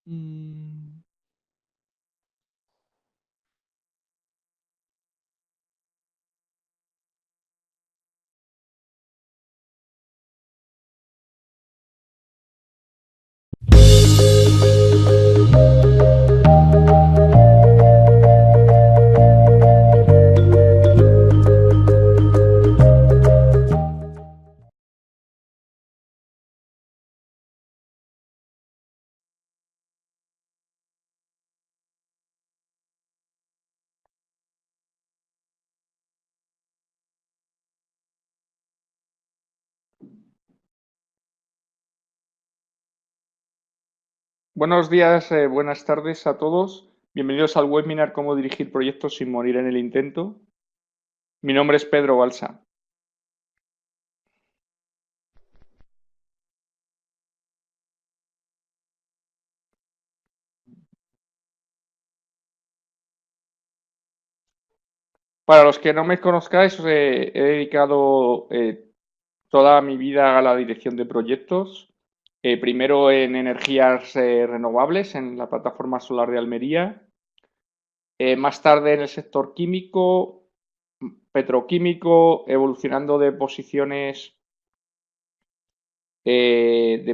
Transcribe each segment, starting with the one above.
Mm, Buenos días, buenas tardes a todos. Bienvenidos al webinar Cómo dirigir proyectos sin morir en el intento. Mi nombre es Pedro Balsa. Para los que no me conozcáis, he dedicado toda mi vida a la dirección de proyectos. Primero en energías renovables en la plataforma solar de Almería. Más tarde en el sector químico, petroquímico, evolucionando de posiciones en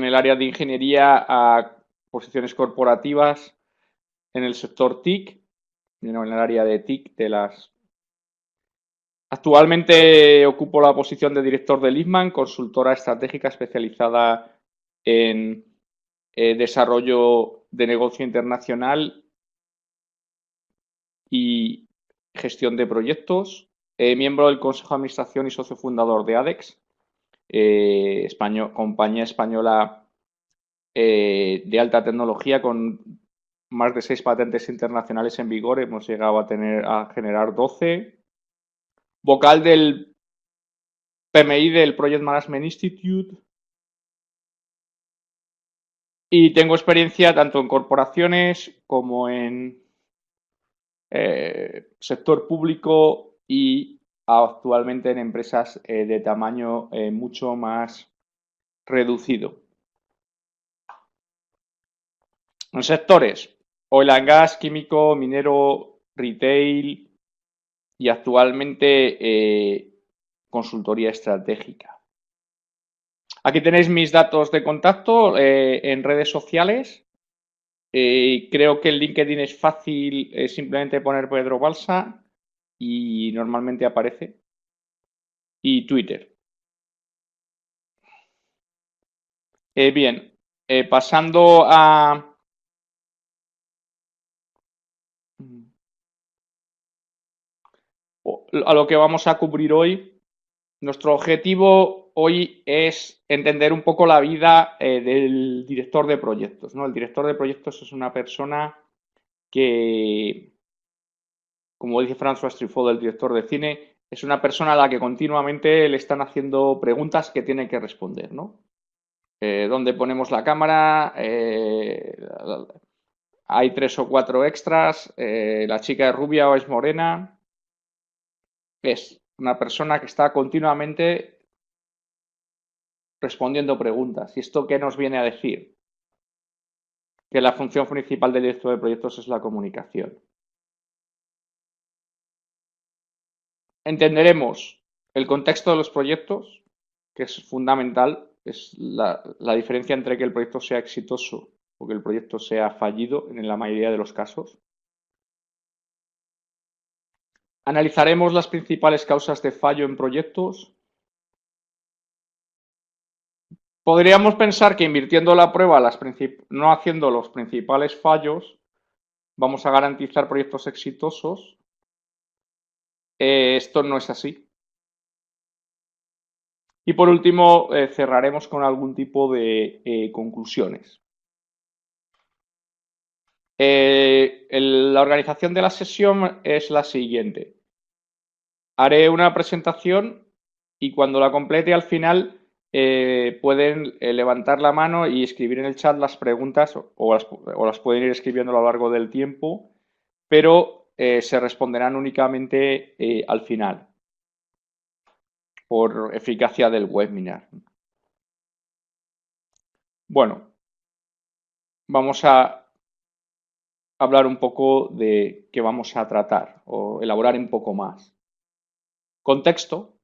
el área de ingeniería a posiciones corporativas en el sector TIC, en el área de TIC de las. Actualmente ocupo la posición de director de Lifman, consultora estratégica especializada en desarrollo de negocio internacional y gestión de proyectos. Miembro del Consejo de Administración y socio fundador de ADEX, compañía española de alta tecnología con más de 6 patentes internacionales en vigor. Hemos llegado a generar 12. Vocal del PMI del Project Management Institute. Y tengo experiencia tanto en corporaciones como en sector público y actualmente en empresas de tamaño mucho más reducido. En sectores, oil and gas, químico, minero, retail y actualmente consultoría estratégica. Aquí tenéis mis datos de contacto en redes sociales. Creo que el LinkedIn es fácil, simplemente poner Pedro Balsa y normalmente aparece. Y Twitter. Bien, pasando a lo que vamos a cubrir hoy, nuestro objetivo hoy es entender un poco la vida del director de proyectos, ¿no? El director de proyectos es una persona que, como dice François Truffaut, el director de cine, es una persona a la que continuamente le están haciendo preguntas que tiene que responder, ¿no? ¿Dónde ponemos la cámara? Hay 3 o 4 extras. La chica es rubia o es morena. Es una persona que está continuamente respondiendo preguntas. ¿Y esto qué nos viene a decir? Que la función principal del director de proyectos es la comunicación. Entenderemos el contexto de los proyectos, que es fundamental, es la diferencia entre que el proyecto sea exitoso o que el proyecto sea fallido en la mayoría de los casos. Analizaremos las principales causas de fallo en proyectos. Podríamos pensar que invirtiendo la prueba, no haciendo los principales fallos, vamos a garantizar proyectos exitosos. Esto no es así. Y por último, cerraremos con algún tipo de conclusiones. La organización de la sesión es la siguiente. Haré una presentación y cuando la complete al final pueden levantar la mano y escribir en el chat las preguntas o las pueden ir escribiendo a lo largo del tiempo, pero se responderán únicamente al final por eficacia del webinar. Bueno, vamos a hablar un poco de qué vamos a tratar o elaborar un poco más. Contexto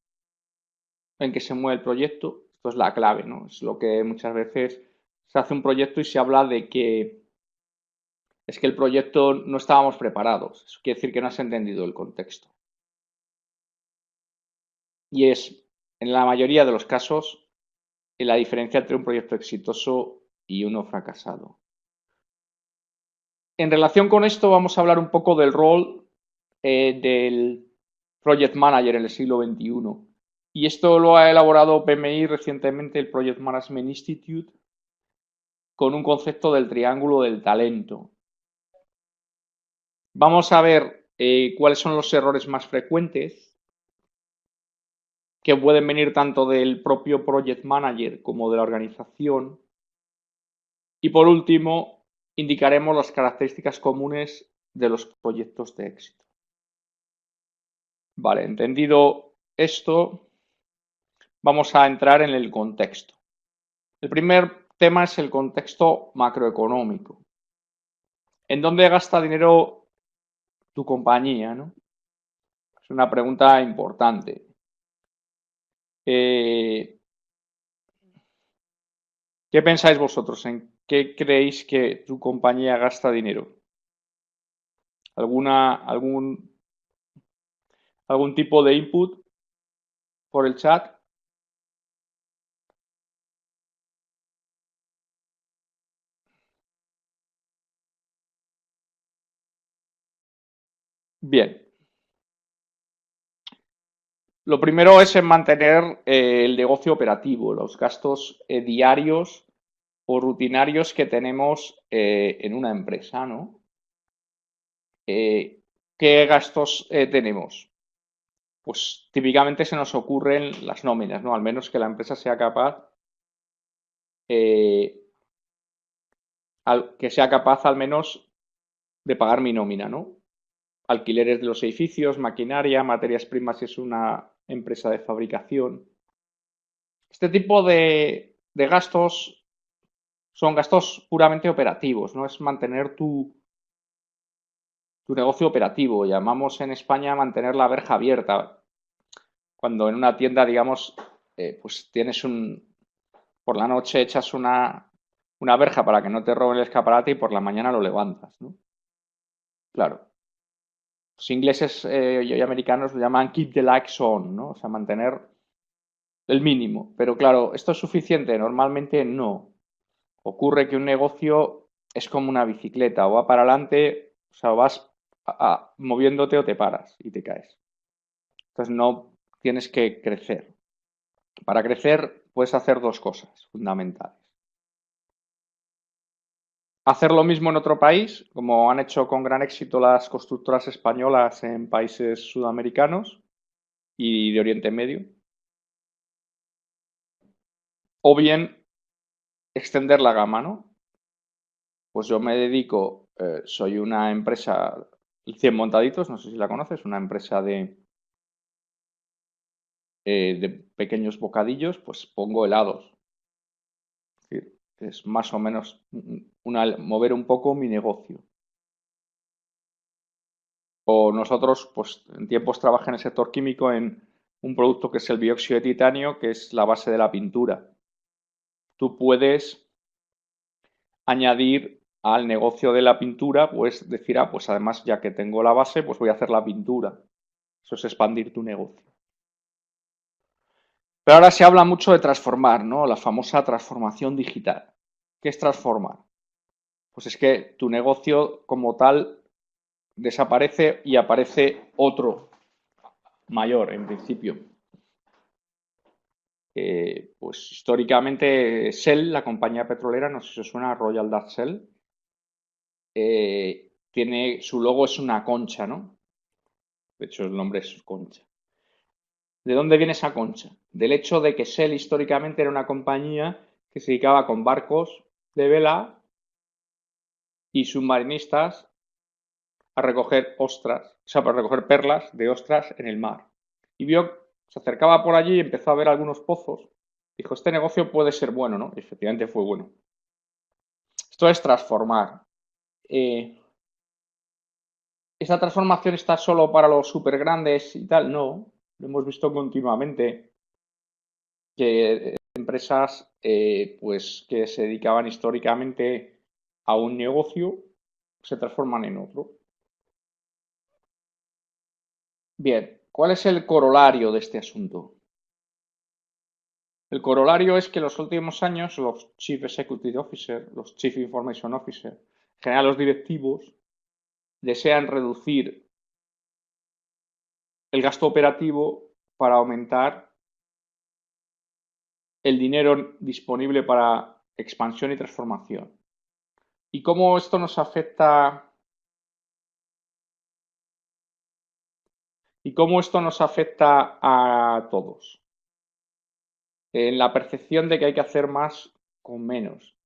en que se mueve el proyecto, esto es la clave, ¿no? Es lo que muchas veces se hace un proyecto y se habla de que es que el proyecto no estábamos preparados. Eso quiere decir que no has entendido el contexto. Y es, en la mayoría de los casos, la diferencia entre un proyecto exitoso y uno fracasado. En relación con esto, vamos a hablar un poco del rol del Project Manager en el siglo XXI. Y esto lo ha elaborado PMI recientemente, el Project Management Institute, con un concepto del triángulo del talento. Vamos a ver cuáles son los errores más frecuentes que pueden venir tanto del propio Project Manager como de la organización. Y por último, indicaremos las características comunes de los proyectos de éxito. Vale, entendido esto, vamos a entrar en el contexto. El primer tema es el contexto macroeconómico. ¿En dónde gasta dinero tu compañía, no? Es una pregunta importante. ¿Qué pensáis vosotros? ¿En qué creéis que tu compañía gasta dinero? ¿Algún tipo de input por el chat? Bien. Lo primero es en mantener el negocio operativo, los gastos diarios o rutinarios que tenemos en una empresa, ¿no? ¿Qué gastos tenemos? Pues típicamente se nos ocurren las nóminas, ¿no? Al menos que la empresa sea capaz, eh, que sea capaz al menos de pagar mi nómina, ¿no? Alquileres de los edificios, maquinaria, materias primas si es una empresa de fabricación. Este tipo de gastos son gastos puramente operativos, ¿no? Es mantener tu negocio operativo. Llamamos en España mantener la verja abierta. Cuando en una tienda, digamos, pues tienes por la noche echas una verja para que no te roben el escaparate y por la mañana lo levantas, ¿no? Claro. Los ingleses y americanos lo llaman keep the lights on, ¿no? O sea, mantener el mínimo. Pero claro, ¿esto es suficiente? Normalmente no. Ocurre que un negocio es como una bicicleta, o va para adelante, o sea, vas moviéndote o te paras y te caes. Entonces no tienes que crecer. Para crecer puedes hacer dos cosas fundamentales. Hacer lo mismo en otro país, como han hecho con gran éxito las constructoras españolas en países sudamericanos y de Oriente Medio. O bien extender la gama, ¿no? Pues yo me dedico, soy una empresa, 100 Montaditos, no sé si la conoces, una empresa de pequeños bocadillos, pues pongo helados. Es decir, es más o menos mover un poco mi negocio. O nosotros, pues en tiempos trabajé en el sector químico en un producto que es el dióxido de titanio, que es la base de la pintura. Tú puedes añadir al negocio de la pintura, pues decir, pues además ya que tengo la base, pues voy a hacer la pintura. Eso es expandir tu negocio. Pero ahora se habla mucho de transformar, ¿no? La famosa transformación digital. ¿Qué es transformar? Pues es que tu negocio como tal desaparece y aparece otro mayor en principio. Pues históricamente Shell, la compañía petrolera, no sé si os suena, Royal Dutch Shell, su logo es una concha, ¿no? De hecho el nombre es concha. ¿De dónde viene esa concha? Del hecho de que Shell históricamente era una compañía que se dedicaba con barcos de vela y submarinistas a recoger ostras, o sea, para recoger perlas de ostras en el mar. Y se acercaba por allí y empezó a ver algunos pozos. Dijo, este negocio puede ser bueno, ¿no? Y efectivamente fue bueno. Esto es transformar. ¿Esta transformación está solo para los súper grandes y tal? No, lo hemos visto continuamente que empresas pues que se dedicaban históricamente a un negocio se transforman en otro. Bien, ¿cuál es el corolario de este asunto? El corolario es que en los últimos años los Chief Executive Officer, los Chief Information Officer, en general los directivos, desean reducir el gasto operativo para aumentar el dinero disponible para expansión y transformación. ¿Y cómo esto nos afecta? ¿Y cómo esto nos afecta a todos? En la percepción de que hay que hacer más con menos.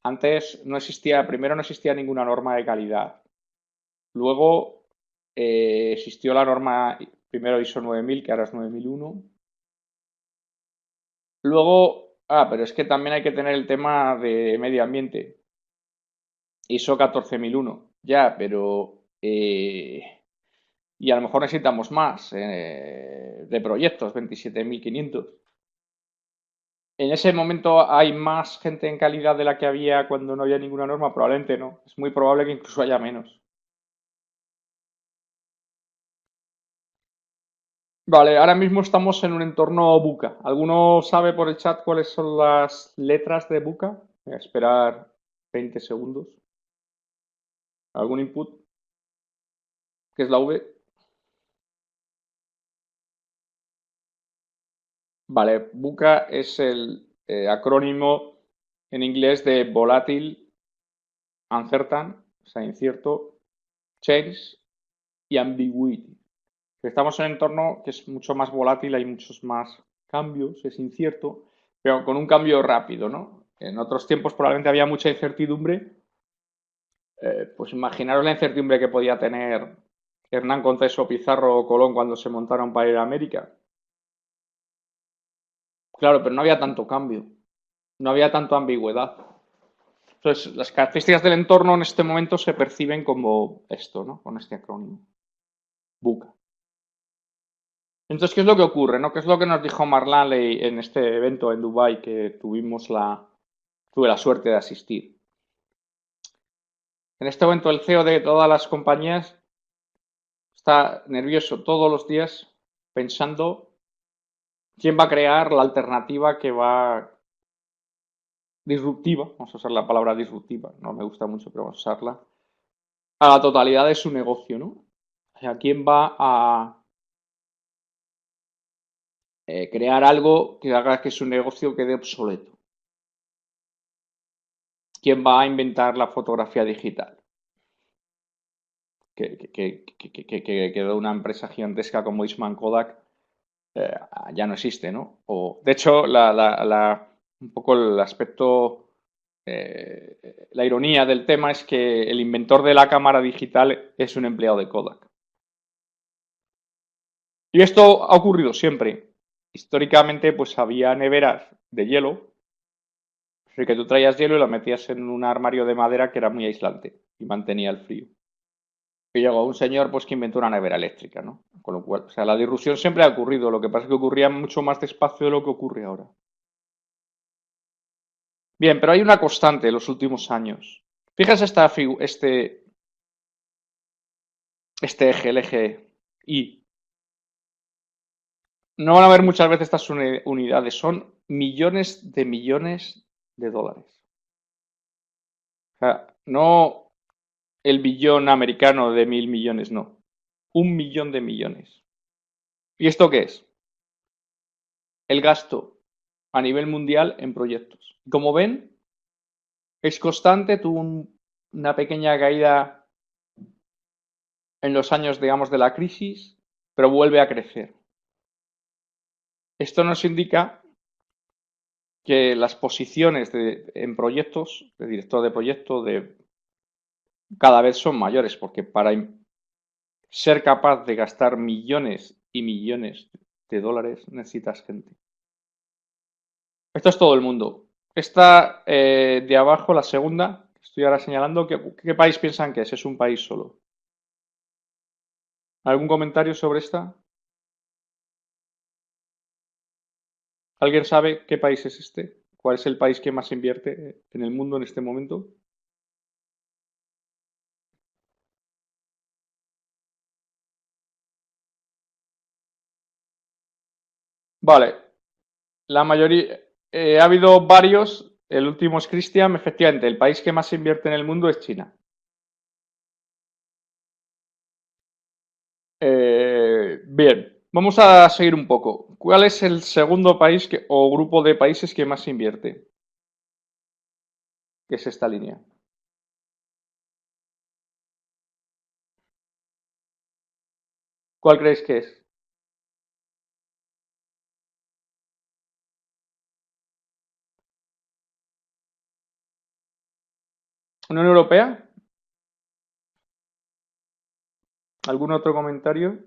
Antes no existía, primero no existía ninguna norma de calidad. Luego existió la norma, primero ISO 9000, que ahora es 9001. Luego, pero es que también hay que tener el tema de medio ambiente. ISO 14001. Ya, pero y a lo mejor necesitamos más de proyectos, 27500. ¿En ese momento hay más gente en calidad de la que había cuando no había ninguna norma? Probablemente no. Es muy probable que incluso haya menos. Vale, ahora mismo estamos en un entorno Buca. ¿Alguno sabe por el chat cuáles son las letras de Buca? Voy a esperar 20 segundos. ¿Algún input? ¿Qué es la V? Vale, Buca es el acrónimo en inglés de volátil, uncertain, o sea, incierto, change y ambiguity. Estamos en un entorno que es mucho más volátil, hay muchos más cambios, es incierto, pero con un cambio rápido, ¿no? En otros tiempos probablemente había mucha incertidumbre, pues imaginaros la incertidumbre que podía tener Hernán Conteso, Pizarro o Colón cuando se montaron para ir a América. Claro, pero no había tanto cambio, no había tanta ambigüedad. Entonces, las características del entorno en este momento se perciben como esto, ¿no? Con este acrónimo. Buca. Entonces, ¿qué es lo que ocurre, no? ¿Qué es lo que nos dijo Marley en este evento en Dubái que tuve la suerte de asistir? En este momento el CEO de todas las compañías está nervioso todos los días pensando quién va a crear la alternativa que va disruptiva, vamos a usar la palabra disruptiva, no me gusta mucho, pero vamos a usarla, a la totalidad de su negocio, ¿no? O sea, quién va a crear algo que haga que su negocio quede obsoleto. ¿Quién va a inventar la fotografía digital? Que quedó una empresa gigantesca como Eastman Kodak, ya no existe, ¿no? O, de hecho, un poco el aspecto, la ironía del tema es que el inventor de la cámara digital es un empleado de Kodak. Y esto ha ocurrido siempre. Históricamente, pues había neveras de hielo, así que tú traías hielo y lo metías en un armario de madera que era muy aislante y mantenía el frío. Y llegó un señor pues que inventó una nevera eléctrica, ¿no? Con lo cual, o sea, la disrupción siempre ha ocurrido, lo que pasa es que ocurría mucho más despacio de lo que ocurre ahora. Bien, pero hay una constante en los últimos años. Fíjese este eje, el eje Y. No van a ver muchas veces estas unidades, son millones de dólares. O sea, no el billón americano de 1000 millones, no. 1 millón de millones. ¿Y esto qué es? El gasto a nivel mundial en proyectos. Como ven, es constante, tuvo una pequeña caída en los años, digamos, de la crisis, pero vuelve a crecer. Esto nos indica que las posiciones en proyectos, de director de proyecto, cada vez son mayores, porque para ser capaz de gastar millones y millones de dólares necesitas gente. Esto es todo el mundo. Esta de abajo, la segunda, Estoy ahora señalando qué país piensan que es. Es un país solo. ¿Algún comentario sobre esta? ¿Alguien sabe qué país es este? ¿Cuál es el país que más invierte en el mundo en este momento? Vale, la mayoría, ha habido varios, el último es Christian, efectivamente, el país que más invierte en el mundo es China. Bien, vamos a seguir un poco. ¿Cuál es el segundo país o grupo de países que más invierte? ¿Qué es esta línea? ¿Cuál creéis que es? ¿Unión Europea? ¿Algún otro comentario?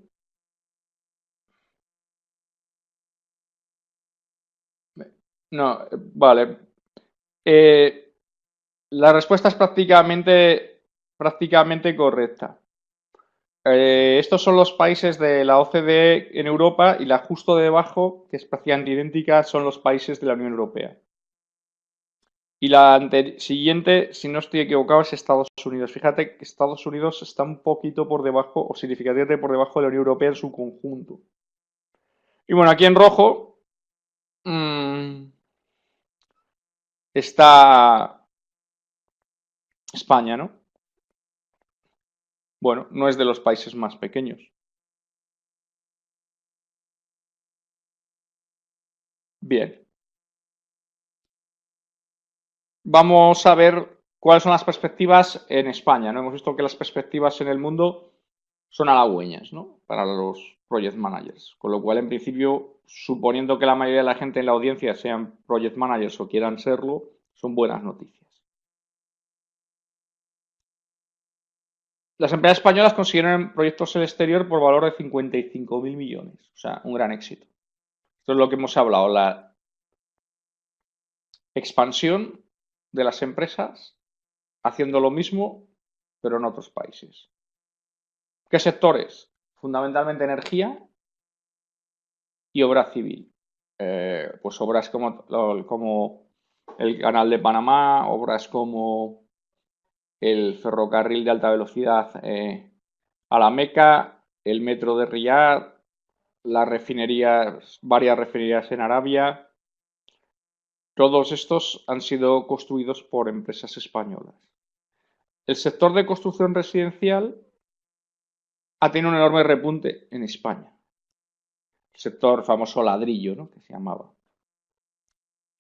No, vale. Eh, la respuesta es prácticamente correcta. Estos son los países de la OCDE en Europa y la justo debajo, que es prácticamente idéntica, son los países de la Unión Europea. Y la siguiente, si no estoy equivocado, es Estados Unidos. Fíjate que Estados Unidos está un poquito por debajo o significativamente por debajo de la Unión Europea en su conjunto. Y bueno, aquí en rojo mmm, está España, ¿no? Bueno, no es de los países más pequeños. Bien, vamos a ver cuáles son las perspectivas en España, ¿no? Hemos visto que las perspectivas en el mundo son halagüeñas, ¿no? Para los project managers. Con lo cual, en principio, suponiendo que la mayoría de la gente en la audiencia sean project managers o quieran serlo, son buenas noticias. Las empresas españolas consiguieron proyectos en el exterior por valor de 55.000 millones. O sea, un gran éxito. Esto es lo que hemos hablado, la expansión de las empresas haciendo lo mismo, pero en otros países. ¿Qué sectores? Fundamentalmente energía y obra civil. Pues obras como el Canal de Panamá, obras como el ferrocarril de alta velocidad a la Meca, el metro de Riyadh, las refinerías, varias refinerías en Arabia. Todos estos han sido construidos por empresas españolas. El sector de construcción residencial ha tenido un enorme repunte en España. El sector famoso ladrillo, ¿no? Que se llamaba.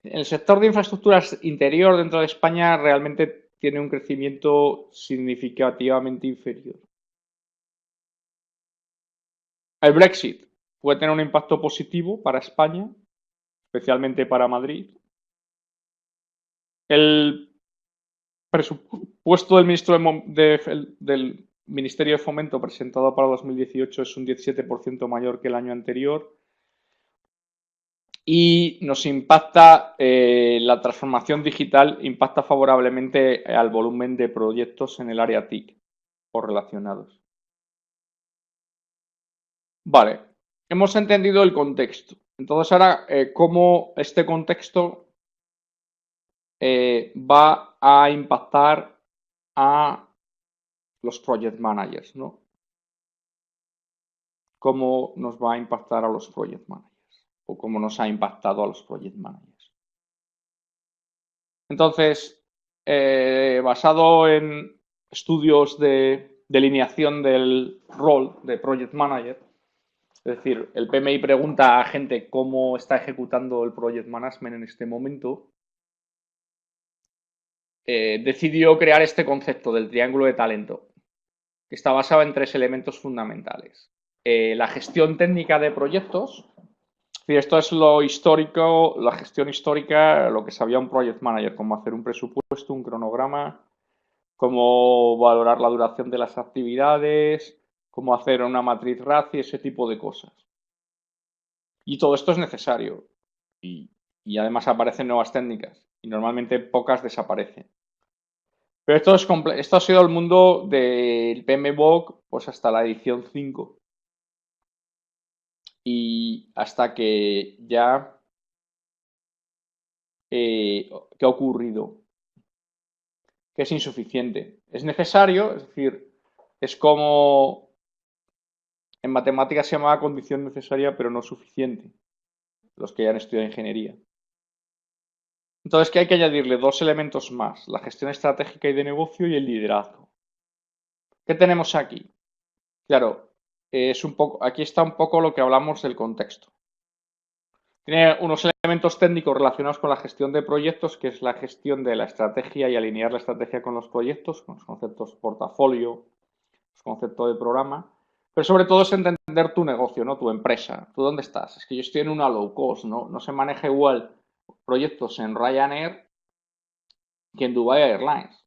El sector de infraestructuras interior dentro de España realmente tiene un crecimiento significativamente inferior. El Brexit puede tener un impacto positivo para España, especialmente para Madrid. El presupuesto del Ministerio de Fomento presentado para 2018 es un 17% mayor que el año anterior y nos impacta la transformación digital, impacta favorablemente al volumen de proyectos en el área TIC o relacionados. Vale, hemos entendido el contexto. Entonces ahora, cómo este contexto va a impactar a los project managers, ¿no? ¿Cómo nos va a impactar a los project managers? O cómo nos ha impactado a los project managers. Entonces, basado en estudios de delineación del rol de project manager, es decir, el PMI pregunta a gente cómo está ejecutando el project management en este momento, decidió crear este concepto del triángulo de talento, que está basado en tres elementos fundamentales. La gestión técnica de proyectos, es decir, esto es lo histórico, la gestión histórica, lo que sabía un project manager, cómo hacer un presupuesto, un cronograma, cómo valorar la duración de las actividades, cómo hacer una matriz RACI, ese tipo de cosas. Y todo esto es necesario. Y además aparecen nuevas técnicas y normalmente pocas desaparecen. Pero esto ha sido el mundo del PMBOK pues hasta la edición 5. Y hasta que ya, ¿qué ha ocurrido? Que es insuficiente. Es necesario, es decir, es como en matemáticas se llamaba condición necesaria, pero no suficiente, los que ya han estudiado ingeniería. Entonces, ¿qué hay que añadirle? Dos elementos más, la gestión estratégica y de negocio y el liderazgo. ¿Qué tenemos aquí? Claro, es un poco, aquí está un poco lo que hablamos del contexto. Tiene unos elementos técnicos relacionados con la gestión de proyectos, que es la gestión de la estrategia y alinear la estrategia con los proyectos, con los conceptos portafolio, los conceptos de programa. Pero sobre todo es entender tu negocio, ¿no? Tu empresa. ¿Tú dónde estás? Es que yo estoy en una low cost, ¿no? No se maneja igual proyectos en Ryanair que en Dubai Airlines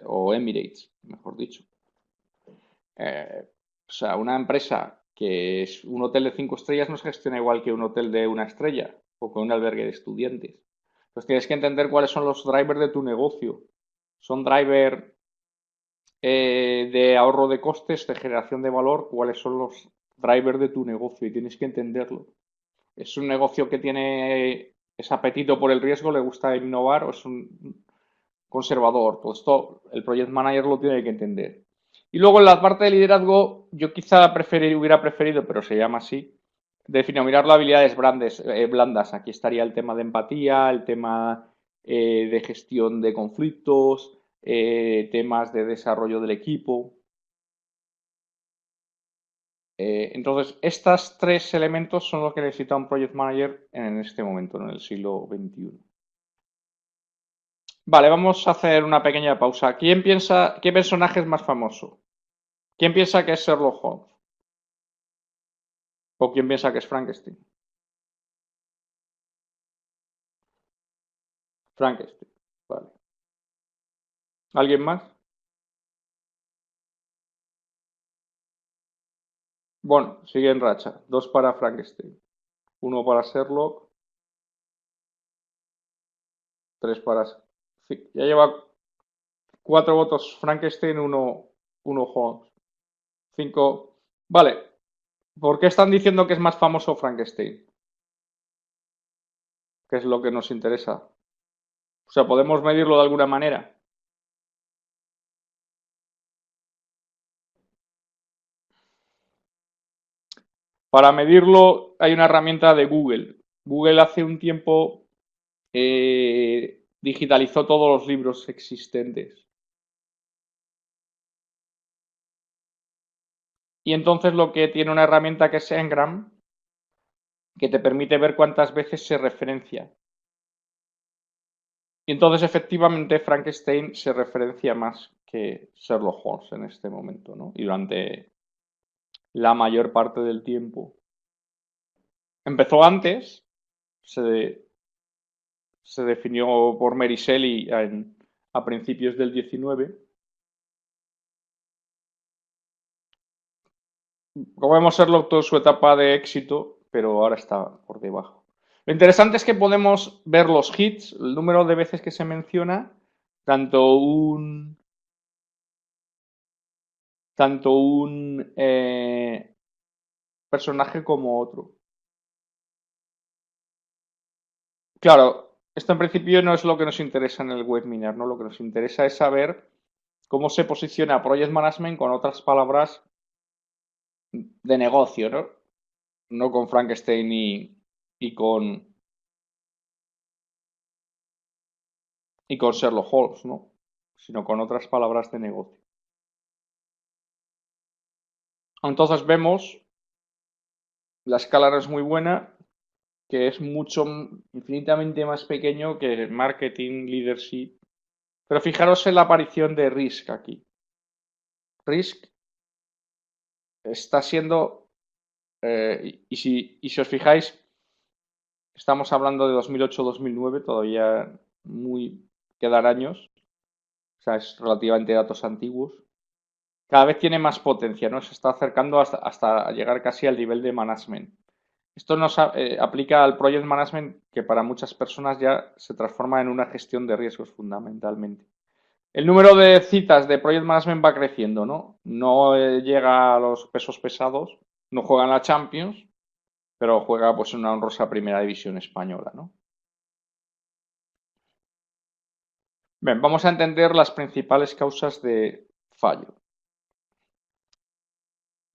o Emirates, mejor dicho. O sea, una empresa que es un hotel de 5 estrellas no se gestiona igual que un hotel de 1 estrella o que un albergue de estudiantes. Entonces tienes que entender cuáles son los drivers de tu negocio. Son drivers de ahorro de costes, de generación de valor, cuáles son los drivers de tu negocio y tienes que entenderlo. ¿Es un negocio que tiene ese apetito por el riesgo, le gusta innovar o es un conservador? Todo esto el project manager lo tiene que entender. Y luego en la parte de liderazgo, yo quizá hubiera preferido, pero se llama así, mirar las habilidades blandas. Aquí estaría el tema de empatía, el tema de gestión de conflictos, temas de desarrollo del equipo. Entonces, estos tres elementos son los que necesita un project manager en este momento, en el siglo XXI. Vale, vamos a hacer una pequeña pausa. ¿Qué personaje es más famoso? ¿Quién piensa que es Sherlock Holmes? ¿O quién piensa que es Frankenstein? Frankenstein. Vale. ¿Alguien más? Bueno, sigue en racha. 2 para Frankenstein. 1 para Sherlock. 3 para... Sí, ya lleva 4 votos Frankenstein, uno Holmes. 5. Vale. ¿Por qué están diciendo que es más famoso Frankenstein? ¿Qué es lo que nos interesa? O sea, ¿podemos medirlo de alguna manera? Para medirlo hay una herramienta de Google. Google hace un tiempo digitalizó todos los libros existentes. Y entonces lo que tiene una herramienta que es Ngram, que te permite ver cuántas veces se referencia. Y entonces efectivamente Frankenstein se referencia más que Sherlock Holmes en este momento, ¿no? Y durante la mayor parte del tiempo. Empezó antes, se, se definió por Mary Shelley a principios del 19. Como vemos, Sherlock tuvo su etapa de éxito, pero ahora está por debajo. Lo interesante es que podemos ver los hits, el número de veces que se menciona, tanto un personaje como otro. Claro, esto en principio no es lo que nos interesa en el webinar, ¿no? Lo que nos interesa es saber cómo se posiciona Project Management con otras palabras de negocio, ¿no? No con Frankenstein y con Sherlock Holmes, ¿no? Sino con otras palabras de negocio. Entonces vemos, la escala no es muy buena, que es infinitamente más pequeño que marketing, leadership. Pero fijaros en la aparición de Risk aquí. Risk está siendo, y si os fijáis, estamos hablando de 2008-2009, todavía quedan años, o sea, es relativamente datos antiguos. Cada vez tiene más potencia, ¿no? Se está acercando hasta llegar casi al nivel de management. Esto nos aplica al project management que para muchas personas ya se transforma en una gestión de riesgos fundamentalmente. El número de citas de Project Management va creciendo, ¿no? No llega a los pesos pesados, no juega en la Champions, pero juega pues en una honrosa primera división española, ¿no? Bien, vamos a entender las principales causas de fallo.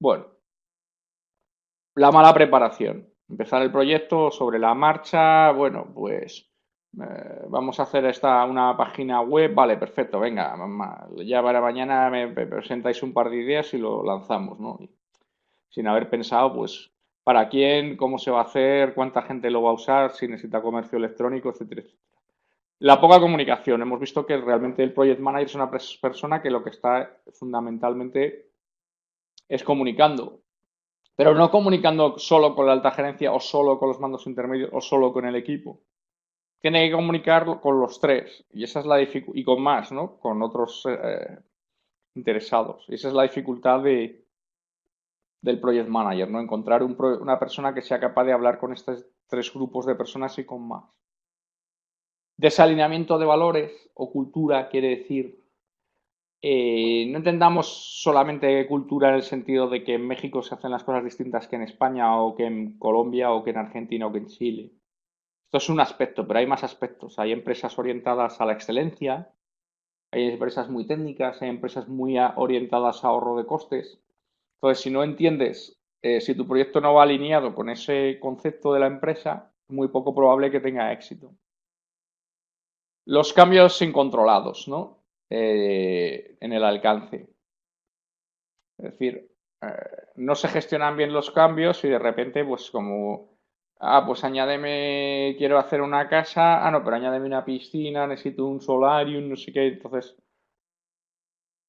Bueno, la mala preparación. Empezar el proyecto sobre la marcha, bueno, pues vamos a hacer una página web, vale, perfecto, venga, ya para mañana me presentáis un par de ideas y lo lanzamos, ¿no? Sin haber pensado, pues, para quién, cómo se va a hacer, cuánta gente lo va a usar, si necesita comercio electrónico, etcétera, etcétera. La poca comunicación. Hemos visto que realmente el project manager es una persona que lo que está fundamentalmente es comunicando, pero no comunicando solo con la alta gerencia o solo con los mandos intermedios o solo con el equipo. Tiene que comunicar con los tres y esa es la dificultad, y con más, ¿no? Con otros interesados. Y esa es la dificultad del project manager, ¿no? Encontrar una persona que sea capaz de hablar con estos tres grupos de personas y con más. Desalineamiento de valores o cultura quiere decir, no entendamos solamente cultura en el sentido de que en México se hacen las cosas distintas que en España o que en Colombia o que en Argentina o que en Chile. Esto es un aspecto, pero hay más aspectos. Hay empresas orientadas a la excelencia, hay empresas muy técnicas, hay empresas muy orientadas a ahorro de costes. Entonces, si no entiendes, si tu proyecto no va alineado con ese concepto de la empresa, es muy poco probable que tenga éxito. Los cambios incontrolados, ¿no? En el alcance. Es decir, no se gestionan bien los cambios y de repente, pues como, pues añádeme, quiero hacer una casa, no, pero añádeme una piscina, necesito un solarium, no sé qué, entonces,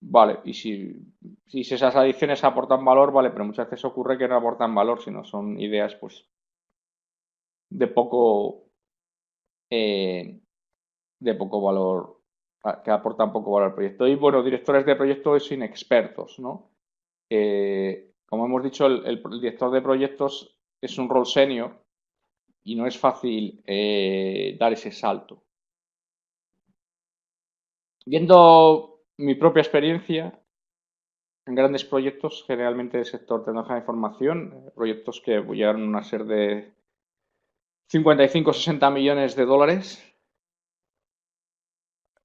vale, y si esas adiciones aportan valor, vale, pero muchas veces ocurre que no aportan valor, sino son ideas, pues, de poco, eh, de poco valor, que aportan poco valor al proyecto. Y bueno, directores de proyectos inexpertos, ¿no? Como hemos dicho, el director de proyectos es un rol senior y no es fácil dar ese salto. Viendo mi propia experiencia en grandes proyectos, generalmente del sector tecnología de información, proyectos que llegaron a ser de 55 o 60 millones de dólares,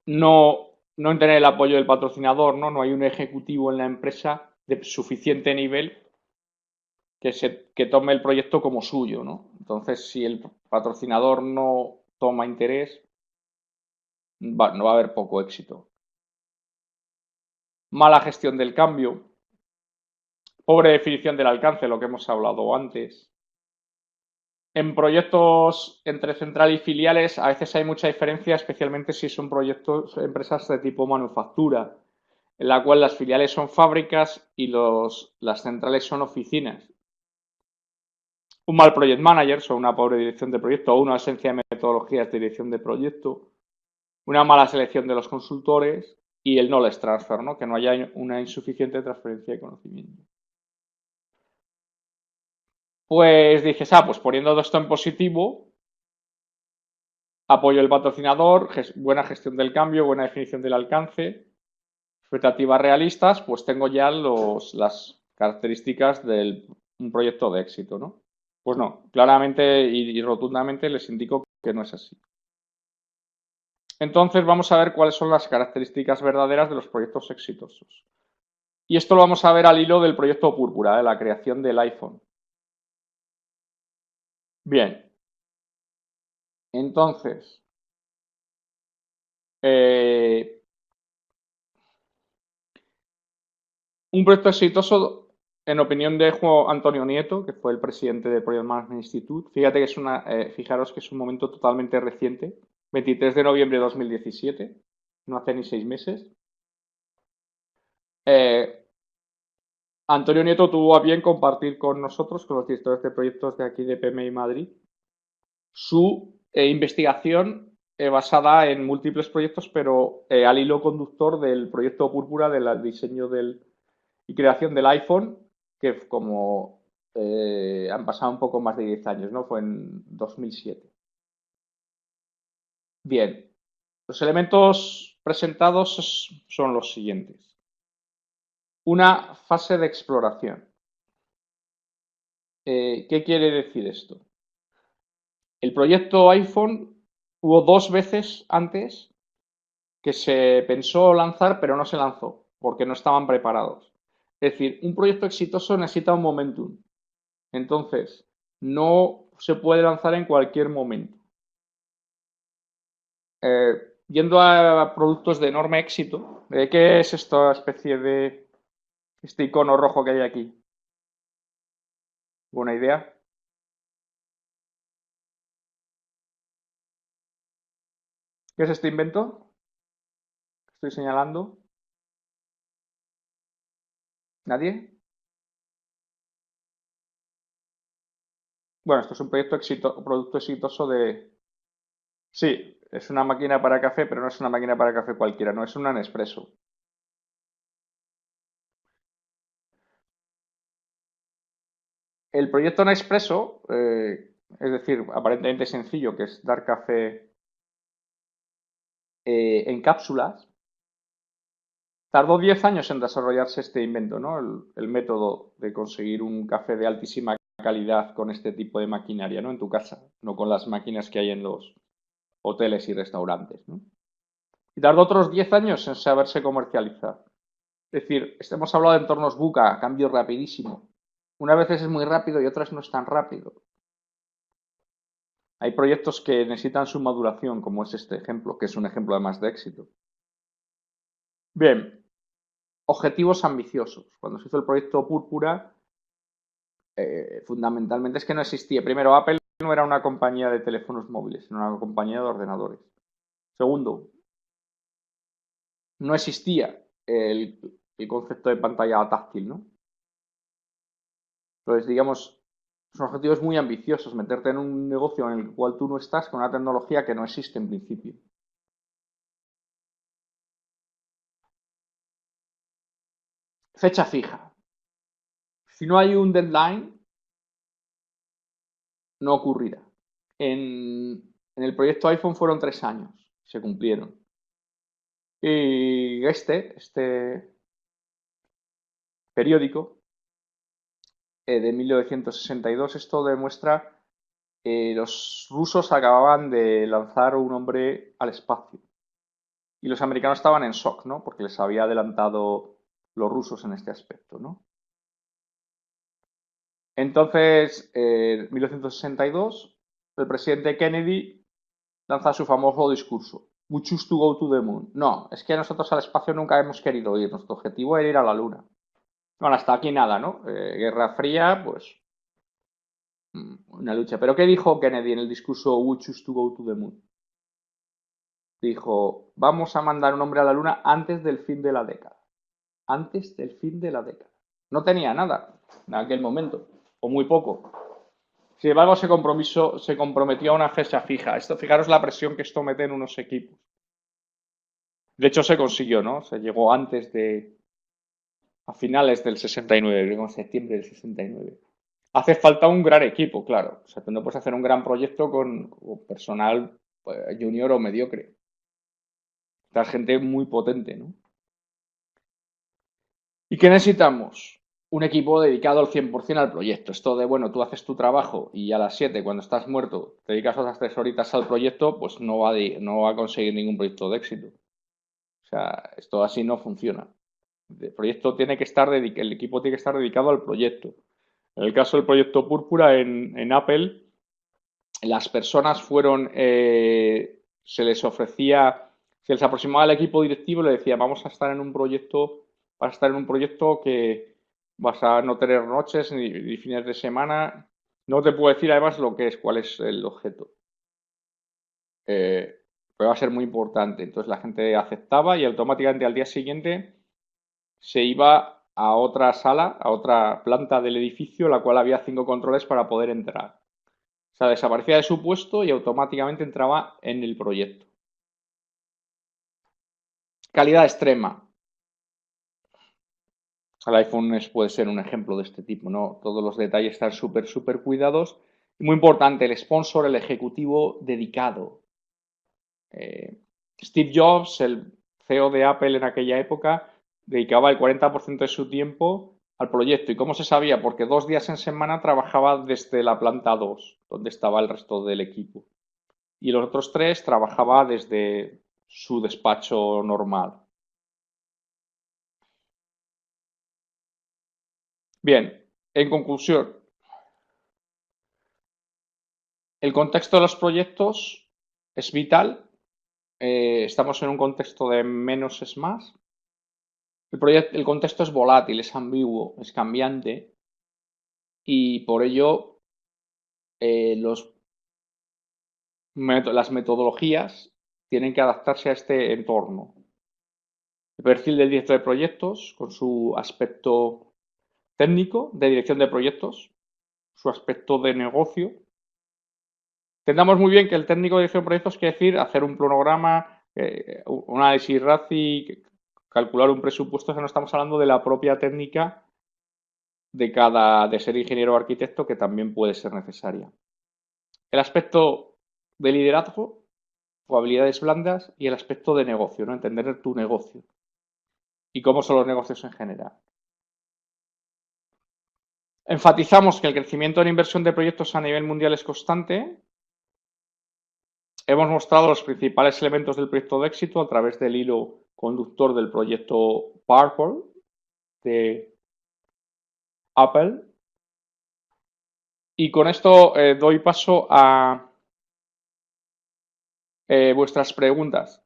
no en tener el apoyo del patrocinador, ¿no? No hay un ejecutivo en la empresa de suficiente nivel que tome el proyecto como suyo, ¿no? Entonces, si el patrocinador no toma interés, no va a haber poco éxito. Mala gestión del cambio, pobre definición del alcance, lo que hemos hablado antes. En proyectos entre central y filiales a veces hay mucha diferencia, especialmente si son proyectos, empresas de tipo manufactura, en la cual las filiales son fábricas y las centrales son oficinas. Un mal project manager, o una pobre dirección de proyecto, o una ausencia de metodologías de dirección de proyecto, una mala selección de los consultores y el knowledge transfer, ¿no? Que no haya una insuficiente transferencia de conocimiento. Pues dices, pues poniendo todo esto en positivo, apoyo el patrocinador, buena gestión del cambio, buena definición del alcance, expectativas realistas, pues tengo ya las características de un proyecto de éxito, ¿no? Pues no, claramente y rotundamente les indico que no es así. Entonces vamos a ver cuáles son las características verdaderas de los proyectos exitosos. Y esto lo vamos a ver al hilo del proyecto Púrpura, de la creación del iPhone. Bien, entonces, un proyecto exitoso, en opinión de Juan Antonio Nieto, que fue el presidente del Project Management Institute, fíjate que fijaros que es un momento totalmente reciente, 23 de noviembre de 2017, no hace ni 6 meses. Antonio Nieto tuvo a bien compartir con nosotros, con los directores de proyectos de aquí de PMI Madrid, su investigación basada en múltiples proyectos, pero al hilo conductor del proyecto Púrpura, del diseño y creación del iPhone, que como han pasado un poco más de 10 años, ¿no? Fue en 2007. Bien, los elementos presentados son los siguientes. Una fase de exploración. ¿Qué quiere decir esto? El proyecto iPhone hubo 2 veces antes que se pensó lanzar, pero no se lanzó, porque no estaban preparados. Es decir, un proyecto exitoso necesita un momentum. Entonces, no se puede lanzar en cualquier momento. Yendo a productos de enorme éxito, ¿qué es esta especie de este icono rojo que hay aquí? ¿Buena idea? ¿Qué es este invento que estoy señalando? ¿Nadie? Bueno, esto es un producto exitoso de... Sí, es una máquina para café, pero no es una máquina para café cualquiera, no es una Nespresso. El proyecto Nespresso, es decir, aparentemente sencillo, que es dar café en cápsulas, tardó 10 años en desarrollarse este invento, ¿no? El método de conseguir un café de altísima calidad con este tipo de maquinaria, ¿no? En tu casa, no con las máquinas que hay en los hoteles y restaurantes, ¿no? Y tardó otros 10 años en saberse comercializar. Es decir, hemos hablado de entornos VUCA, cambio rapidísimo. Unas veces es muy rápido y otras no es tan rápido. Hay proyectos que necesitan su maduración, como es este ejemplo, que es un ejemplo además de éxito. Bien, objetivos ambiciosos. Cuando se hizo el proyecto Púrpura, fundamentalmente es que no existía. Primero, Apple no era una compañía de teléfonos móviles, era una compañía de ordenadores. Segundo, no existía el concepto de pantalla táctil, ¿no? Entonces, digamos, son objetivos muy ambiciosos, meterte en un negocio en el cual tú no estás con una tecnología que no existe en principio. Fecha fija. Si no hay un deadline, no ocurrirá. En el proyecto iPhone fueron 3 años, se cumplieron. Y este periódico de 1962, esto demuestra los rusos acababan de lanzar un hombre al espacio y los americanos estaban en shock, ¿no? Porque les había adelantado los rusos en este aspecto, ¿no? Entonces, en 1962, el presidente Kennedy lanza su famoso discurso. We choose to go to the moon. No, es que nosotros al espacio nunca hemos querido ir. Nuestro objetivo era ir a la Luna. Bueno, hasta aquí nada, ¿no? Guerra Fría, pues una lucha. Pero ¿qué dijo Kennedy en el discurso We choose to go to the moon? Dijo, vamos a mandar un hombre a la Luna antes del fin de la década. Antes del fin de la década. No tenía nada en aquel momento, o muy poco. Sin embargo, se comprometió a una fecha fija. Esto, fijaros la presión que esto mete en unos equipos. De hecho, se consiguió, ¿no? Se llegó a finales del 69, en septiembre del 69. Hace falta un gran equipo, claro. O sea, tú no puedes hacer un gran proyecto con personal pues, junior o mediocre. Esta gente muy potente, ¿no? ¿Y qué necesitamos? Un equipo dedicado al 100% al proyecto. Esto de, bueno, tú haces tu trabajo y a las 7, cuando estás muerto, te dedicas otras 3 horitas al proyecto, pues no va a conseguir ningún proyecto de éxito. O sea, esto así no funciona. El equipo tiene que estar dedicado al proyecto. En el caso del proyecto Púrpura en Apple, las personas se les ofrecía, se les aproximaba al equipo directivo y le decía, vamos a estar en un proyecto, vas a estar en un proyecto que vas a no tener noches ni fines de semana. No te puedo decir además cuál es el objeto. Pero va a ser muy importante. Entonces la gente aceptaba y automáticamente al día siguiente se iba a otra sala, a otra planta del edificio, la cual había 5 controles para poder entrar. O sea, desaparecía de su puesto y automáticamente entraba en el proyecto. Calidad extrema. El iPhone puede ser un ejemplo de este tipo, ¿no? Todos los detalles están súper cuidados. Y muy importante, el sponsor, el ejecutivo dedicado. Steve Jobs, el CEO de Apple en aquella época, dedicaba el 40% de su tiempo al proyecto. ¿Y cómo se sabía? Porque 2 días en semana trabajaba desde la planta 2, donde estaba el resto del equipo. Y los otros 3 trabajaba desde su despacho normal. Bien, en conclusión, el contexto de los proyectos es vital. Estamos en un contexto de menos es más. El contexto es volátil, es ambiguo, es cambiante y por ello los las metodologías tienen que adaptarse a este entorno. El perfil del director de proyectos, con su aspecto técnico de dirección de proyectos, su aspecto de negocio. Entendamos muy bien que el técnico de dirección de proyectos quiere decir hacer un cronograma, un análisis RACI, calcular un presupuesto, que no estamos hablando de la propia técnica de ser ingeniero o arquitecto, que también puede ser necesaria. El aspecto de liderazgo o habilidades blandas y el aspecto de negocio, ¿no? Entender tu negocio y cómo son los negocios en general. Enfatizamos que el crecimiento en inversión de proyectos a nivel mundial es constante. Hemos mostrado los principales elementos del proyecto de éxito a través del hilo conductor del proyecto Purple de Apple. Y con esto doy paso a vuestras preguntas.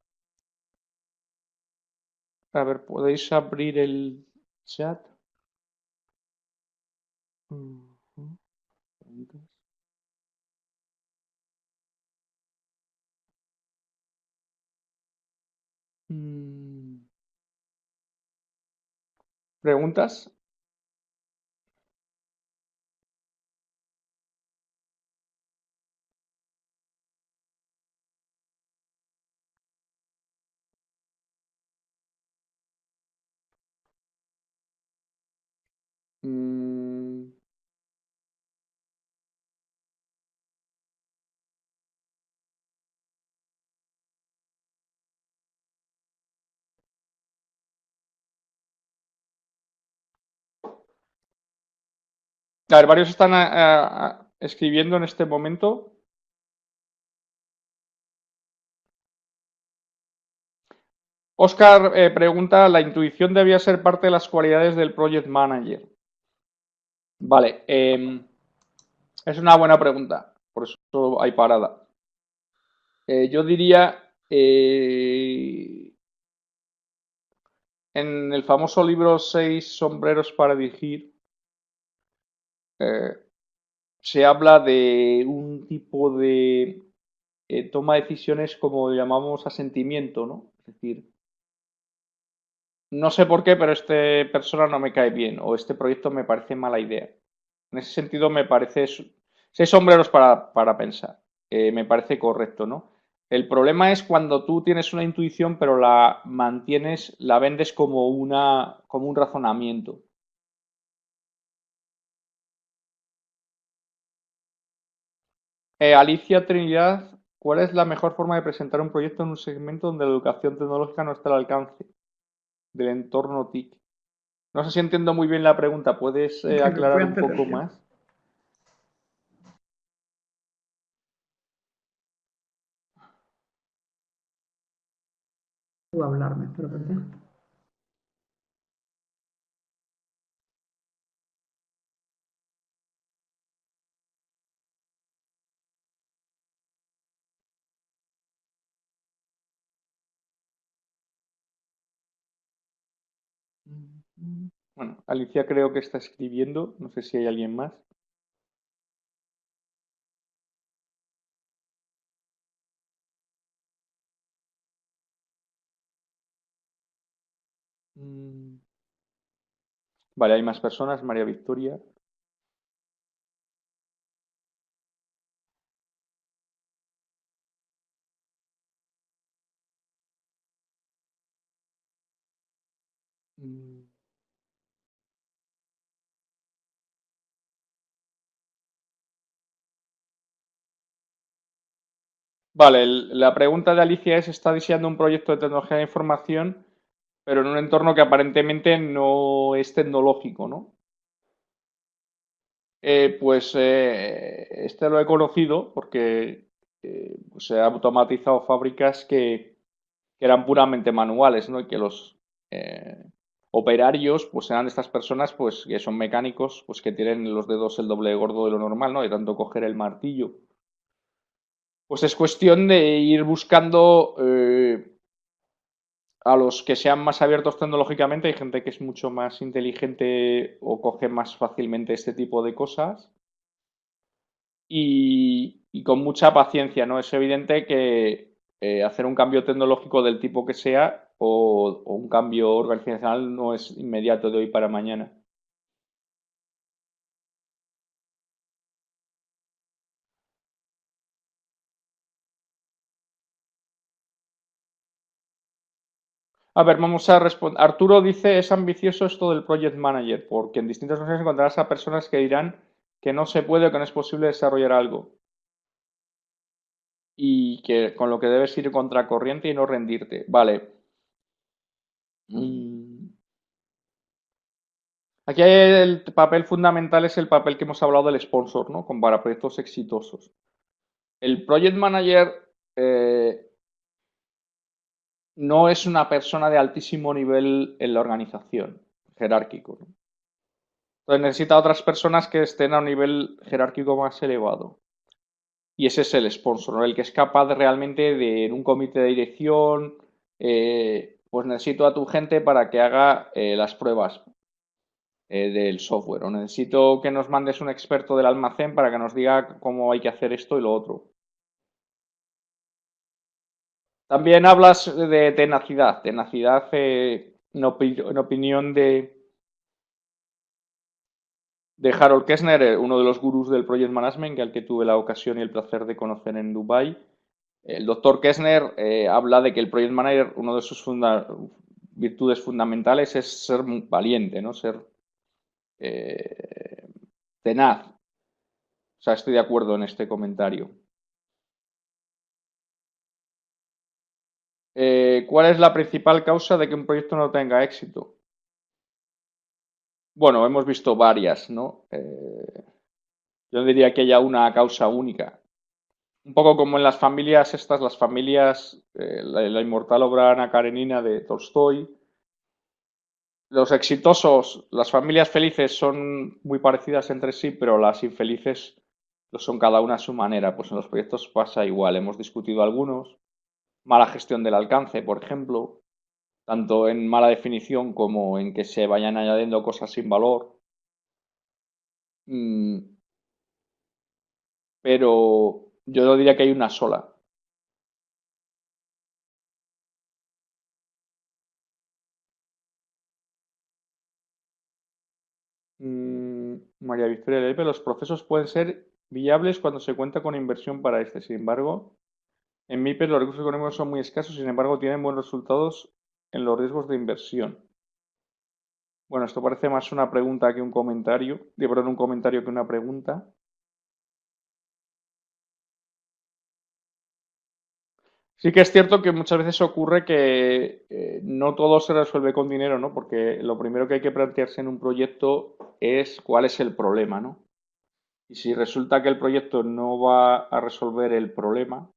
A ver, ¿podéis abrir el chat? ¿Preguntas? Mm, A ver, varios están escribiendo en este momento. Oscar pregunta, ¿la intuición debía ser parte de las cualidades del project manager? Vale, es una buena pregunta, por eso hay parada. Yo diría, en el famoso libro Seis sombreros para dirigir, eh, se habla de un tipo de toma de decisiones como llamamos asentimiento, ¿no? Es decir, no sé por qué, pero esta persona no me cae bien o este proyecto me parece mala idea. En ese sentido me parece seis sombreros para pensar. Me parece correcto, ¿no? El problema es cuando tú tienes una intuición pero la mantienes, la vendes como un razonamiento. Alicia Trinidad, ¿cuál es la mejor forma de presentar un proyecto en un segmento donde la educación tecnológica no está al alcance del entorno TIC? No sé si entiendo muy bien la pregunta. ¿Puedes aclarar Voy a un poco entenderlo. más? Puedo hablarme, espérate. Bueno, Alicia creo que está escribiendo. No sé si hay alguien más. Vale, hay más personas. María Victoria. Vale, la pregunta de Alicia es, está diseñando un proyecto de tecnología de información, pero en un entorno que aparentemente no es tecnológico, ¿no? Este lo he conocido porque pues, se han automatizado fábricas que eran puramente manuales, ¿no? Y que los operarios, pues eran de estas personas, pues que son mecánicos, pues que tienen los dedos el doble de gordo de lo normal, ¿no? De tanto coger el martillo. Pues es cuestión de ir buscando a los que sean más abiertos tecnológicamente. Hay gente que es mucho más inteligente o coge más fácilmente este tipo de cosas y con mucha paciencia, ¿no? Es evidente que hacer un cambio tecnológico del tipo que sea o un cambio organizacional no es inmediato de hoy para mañana. A ver, vamos a responder. Arturo dice, es ambicioso esto del project manager, porque en distintas ocasiones encontrarás a personas que dirán que no se puede o que no es posible desarrollar algo y que con lo que debes ir contracorriente y no rendirte. Vale. Mm. Aquí el papel fundamental es el papel que hemos hablado del sponsor, ¿no? Para proyectos exitosos. El project manager no es una persona de altísimo nivel en la organización, jerárquico, ¿no? Entonces necesita otras personas que estén a un nivel jerárquico más elevado. Y ese es el sponsor, ¿no? El que es capaz realmente de, en un comité de dirección, pues necesito a tu gente para que haga las pruebas del software. O necesito que nos mandes un experto del almacén para que nos diga cómo hay que hacer esto y lo otro. También hablas de tenacidad. Tenacidad, en opinión de Harold Kessner, uno de los gurús del Project Management, que al que tuve la ocasión y el placer de conocer en Dubai. El doctor Kessner habla de que el Project Manager, uno de sus virtudes fundamentales es ser valiente, ¿no? Ser eh, tenaz. O sea, estoy de acuerdo en este comentario. ¿Cuál es la principal causa de que un proyecto no tenga éxito? Bueno, hemos visto varias, ¿no? Yo diría que haya una causa única. Un poco como en las familias estas, las familias, la inmortal obra Ana Karenina de Tolstoy. Los exitosos, las familias felices son muy parecidas entre sí, pero las infelices lo son cada una a su manera. Pues en los proyectos pasa igual. Hemos discutido algunos. Mala gestión del alcance, por ejemplo, tanto en mala definición como en que se vayan añadiendo cosas sin valor. Mm, pero yo no diría que hay una sola. María Victoria Lepe, los procesos pueden ser viables cuando se cuenta con inversión para este. Sin embargo, en MIPES los recursos económicos son muy escasos, sin embargo, tienen buenos resultados en los riesgos de inversión. Bueno, esto parece más una pregunta que un comentario, perdón, un comentario que una pregunta. Sí que es cierto que muchas veces ocurre que no todo se resuelve con dinero, ¿no? Porque lo primero que hay que plantearse en un proyecto es cuál es el problema, ¿no? Y si resulta que el proyecto no va a resolver el problema,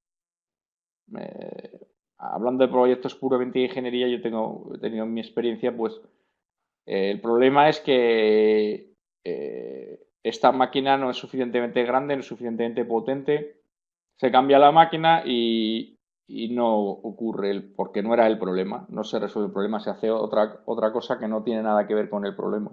hablando de proyectos puramente de ingeniería, he tenido en mi experiencia, pues el problema es que esta máquina no es suficientemente grande, no es suficientemente potente, se cambia la máquina y no ocurre porque no era el problema, no se resuelve el problema, se hace otra cosa que no tiene nada que ver con el problema.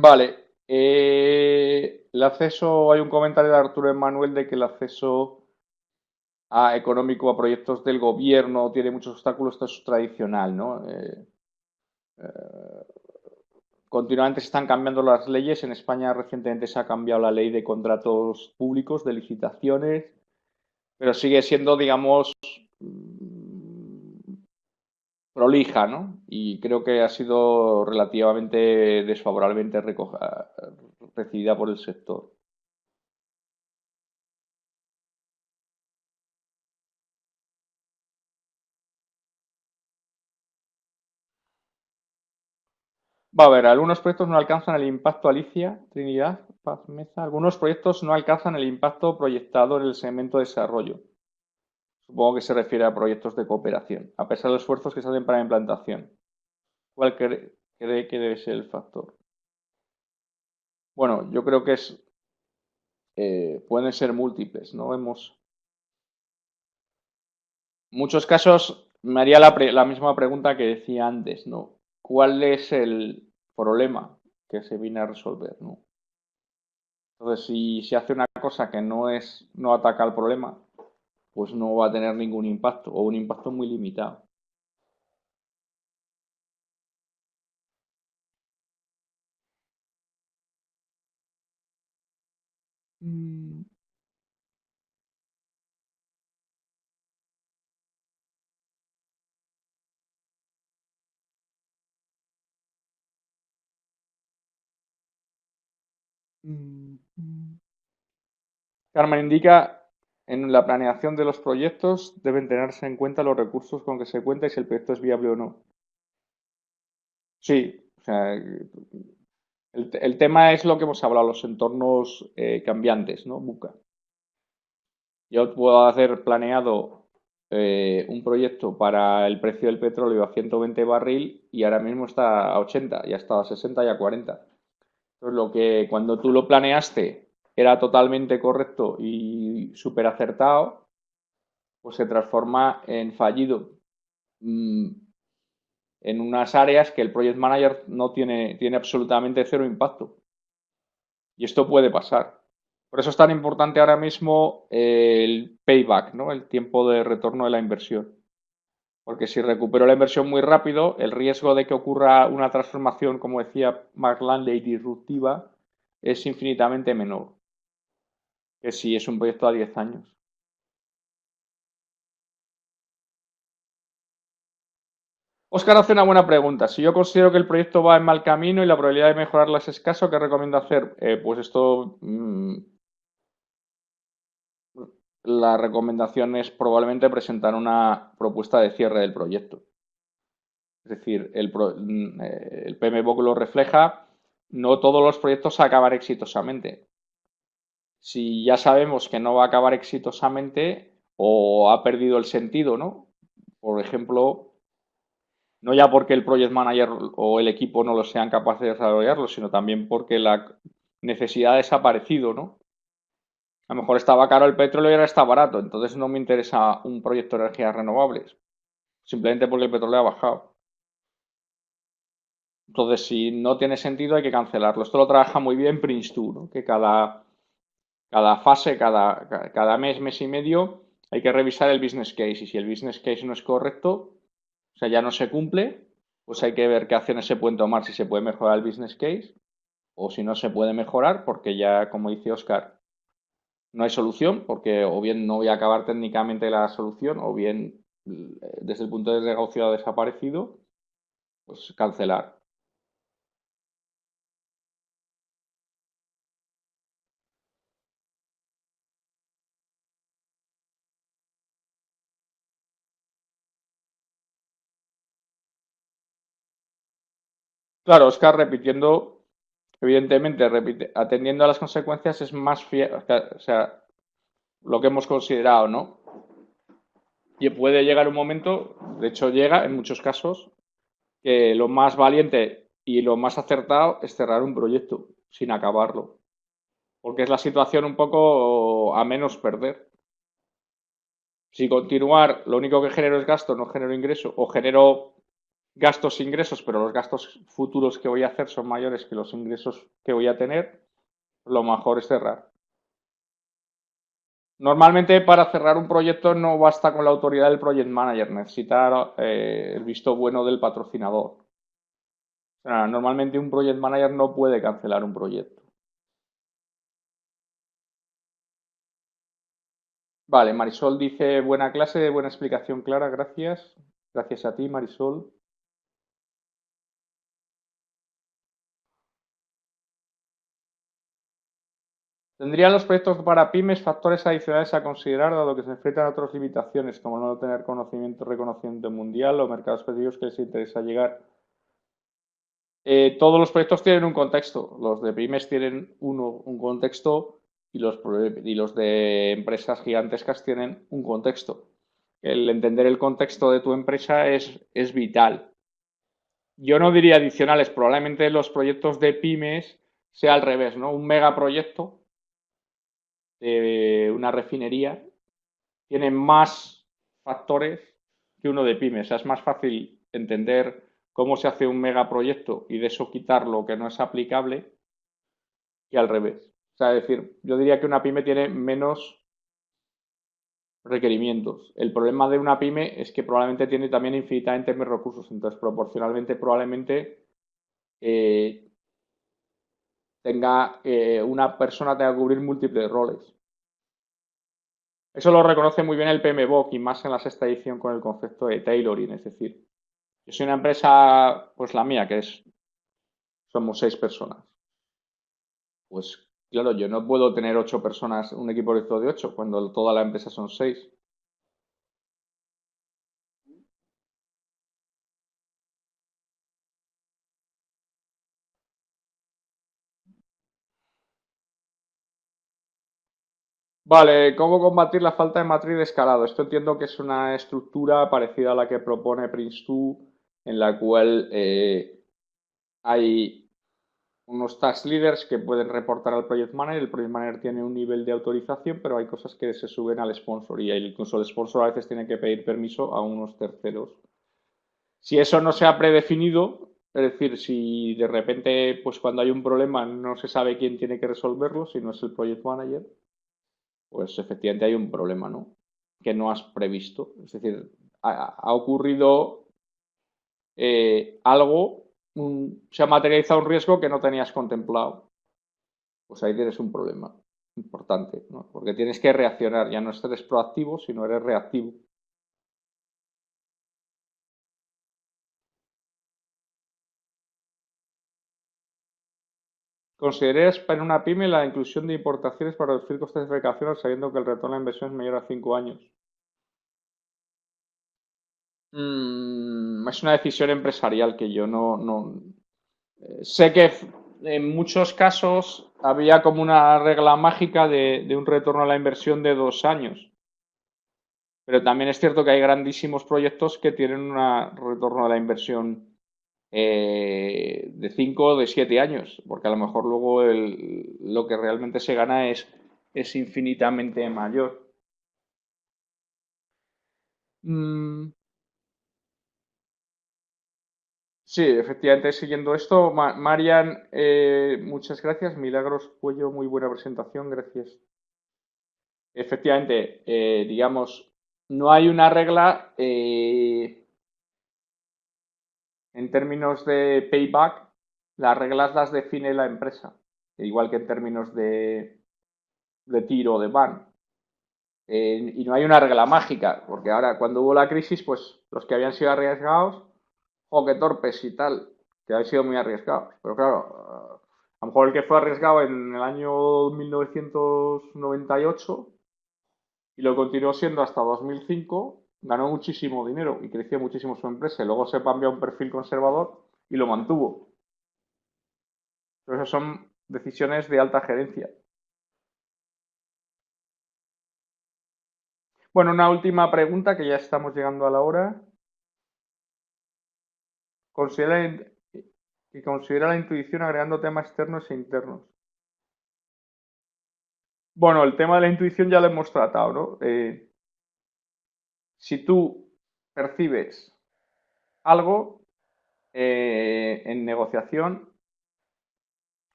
Vale. El acceso, hay un comentario de Arturo Emanuel de que el acceso económico a proyectos del gobierno tiene muchos obstáculos, esto es tradicional, ¿no? Continuamente se están cambiando las leyes. En España recientemente se ha cambiado la ley de contratos públicos, de licitaciones. pero sigue siendo, digamos, prolija, ¿no? Y creo que ha sido relativamente desfavorablemente recibida por el sector. Va a ver, algunos proyectos no alcanzan el impacto Alicia, Trinidad, Paz Meza. Algunos proyectos no alcanzan el impacto proyectado en el segmento de desarrollo. Supongo que se refiere a proyectos de cooperación, a pesar de los esfuerzos que se hacen para la implantación. ¿Cuál cree que debe ser el factor? Bueno, yo creo que pueden ser múltiples, ¿no? Muchos casos me haría la misma pregunta que decía antes, ¿no? ¿Cuál es el problema que se viene a resolver, ¿no? Entonces, si se hace una cosa que no ataca al problema, pues no va a tener ningún impacto o un impacto muy limitado. Mm, mm. Carmen indica, en la planeación de los proyectos deben tenerse en cuenta los recursos con que se cuenta y si el proyecto es viable o no. Sí, o sea, el tema es lo que hemos hablado, los entornos cambiantes, ¿no? Buca. Yo puedo hacer planeado un proyecto para el precio del petróleo a 120 barril y ahora mismo está a 80, ya está a 60 y a 40. Entonces, lo que cuando tú lo planeaste era totalmente correcto y súper acertado, pues se transforma en fallido mm, en unas áreas que el project manager no tiene absolutamente cero impacto. Y esto puede pasar. Por eso es tan importante ahora mismo el payback, ¿no? El tiempo de retorno de la inversión. Porque si recupero la inversión muy rápido, el riesgo de que ocurra una transformación, como decía Mark Landey, disruptiva, es infinitamente menor que si es un proyecto a 10 años. Oscar hace una buena pregunta. Si yo considero que el proyecto va en mal camino y la probabilidad de mejorarla es escaso, ¿qué recomiendo hacer? Pues esto, la recomendación es probablemente presentar una propuesta de cierre del proyecto. Es decir, el PMBOK lo refleja, no todos los proyectos acaban exitosamente. Si ya sabemos que no va a acabar exitosamente o ha perdido el sentido, ¿no? Por ejemplo, no ya porque el project manager o el equipo no lo sean capaces de desarrollarlo, sino también porque la necesidad ha desaparecido, ¿no? A lo mejor estaba caro el petróleo y ahora está barato, entonces no me interesa un proyecto de energías renovables, simplemente porque el petróleo ha bajado. Entonces, si no tiene sentido, hay que cancelarlo. Esto lo trabaja muy bien Prince2, ¿no? Que cada fase, cada mes, mes y medio, hay que revisar el business case. Y si el business case no es correcto, o sea, ya no se cumple, pues hay que ver qué acciones se pueden tomar, si se puede mejorar el business case o si no se puede mejorar, porque ya, como dice Oscar, no hay solución, porque o bien no voy a acabar técnicamente la solución, o bien desde el punto de negocio ha desaparecido, pues cancelar. Claro, Oscar repitiendo, evidentemente, atendiendo a las consecuencias es más fiel, o sea, lo que hemos considerado, ¿no? Y puede llegar un momento, de hecho llega en muchos casos, que lo más valiente y lo más acertado es cerrar un proyecto sin acabarlo, porque es la situación un poco a menos perder. Si continuar, lo único que genero es gasto, no genero ingreso, o genero gastos e ingresos, pero los gastos futuros que voy a hacer son mayores que los ingresos que voy a tener, lo mejor es cerrar. Normalmente para cerrar un proyecto no basta con la autoridad del project manager, necesita el visto bueno del patrocinador. O sea, normalmente un project manager no puede cancelar un proyecto. Vale, Marisol dice, buena clase, buena explicación clara, gracias. Gracias a ti, Marisol. ¿Tendrían los proyectos para pymes factores adicionales a considerar, dado que se enfrentan a otras limitaciones, como no tener reconocimiento mundial o mercados específicos que les interesa llegar? Todos los proyectos tienen un contexto. Los de pymes tienen un contexto y los de empresas gigantescas tienen un contexto. El entender el contexto de tu empresa es vital. Yo no diría adicionales, probablemente los proyectos de pymes sea al revés, ¿no? Un megaproyecto de una refinería tiene más factores que uno de pymes. O sea, es más fácil entender cómo se hace un megaproyecto y de eso quitar lo que no es aplicable que al revés. O sea, es decir, yo diría que una pyme tiene menos requerimientos. El problema de una pyme es que probablemente tiene también infinitamente más recursos. Entonces, proporcionalmente, probablemente eh, una persona tenga que cubrir múltiples roles. Eso lo reconoce muy bien el PMBOK y más en la sexta edición con el concepto de tailoring. Es decir, yo soy una empresa, pues la mía, somos 6 personas. Pues claro, yo no puedo tener 8 personas, un equipo de 8, cuando toda la empresa son 6. Vale, ¿cómo combatir la falta de matriz de escalado? Esto entiendo que es una estructura parecida a la que propone Prince2, en la cual hay unos task leaders que pueden reportar al project manager. El project manager tiene un nivel de autorización, pero hay cosas que se suben al sponsor y incluso el sponsor a veces tiene que pedir permiso a unos terceros. Si eso no se ha predefinido, es decir, si de repente, pues cuando hay un problema no se sabe quién tiene que resolverlo, si no es el project manager, pues efectivamente hay un problema, ¿no? Que no has previsto. Es decir, ha ocurrido algo, se ha materializado un riesgo que no tenías contemplado. Pues ahí tienes un problema importante, ¿no? Porque tienes que reaccionar, ya no eres proactivo, sino eres reactivo. ¿Consideras para una pyme la inclusión de importaciones para reducir costes de fabricación sabiendo que el retorno de la inversión es mayor a 5 años? Es una decisión empresarial que yo no. Sé que en muchos casos había como una regla mágica de un retorno a la inversión de 2 años, pero también es cierto que hay grandísimos proyectos que tienen un retorno a la inversión de 5 o de 7 años, porque a lo mejor luego lo que realmente se gana es infinitamente mayor. Mm, sí, efectivamente, siguiendo esto, Marian, muchas gracias. Milagros Cuello, muy buena presentación, gracias. Efectivamente, digamos, no hay una regla en términos de payback, las reglas las define la empresa, igual que en términos de tiro o de ban. Y no hay una regla mágica, porque ahora cuando hubo la crisis, pues los que habían sido arriesgados, o que torpes y tal, que habían sido muy arriesgados. Pero claro, a lo mejor el que fue arriesgado en el año 1998 y lo continuó siendo hasta 2005, ganó muchísimo dinero y creció muchísimo su empresa. Y luego se cambió a un perfil conservador y lo mantuvo. Entonces, son decisiones de alta gerencia. Bueno, una última pregunta que ya estamos llegando a la hora. Considera, que considera la intuición agregando temas externos e internos. Bueno, el tema de la intuición ya lo hemos tratado, ¿no? Si tú percibes algo en negociación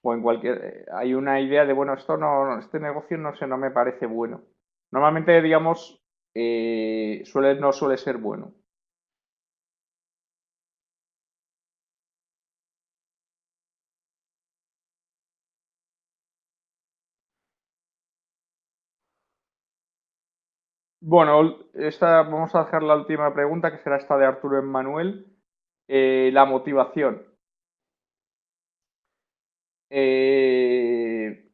o en cualquier, hay una idea de, bueno, esto no, este negocio no sé, no me parece bueno. Normalmente, digamos, no suele ser bueno. Bueno, vamos a dejar la última pregunta, que será esta de Arturo Emmanuel. La motivación. Eh,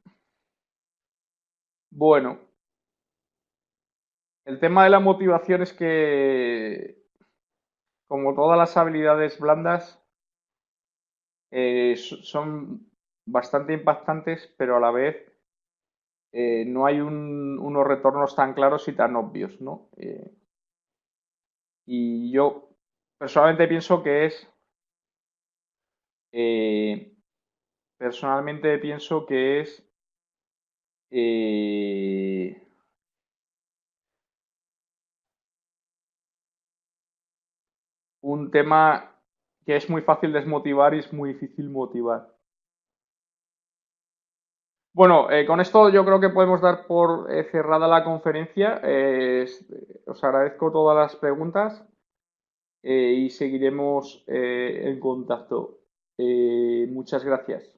bueno, el tema de la motivación es que, como todas las habilidades blandas, son bastante impactantes, pero a la vez no hay unos retornos tan claros y tan obvios, ¿no? Y yo personalmente pienso que es, eh, personalmente pienso que es eh, un tema que es muy fácil desmotivar y es muy difícil motivar. Bueno, con esto yo creo que podemos dar por cerrada la conferencia. Os agradezco todas las preguntas y seguiremos en contacto. Muchas gracias.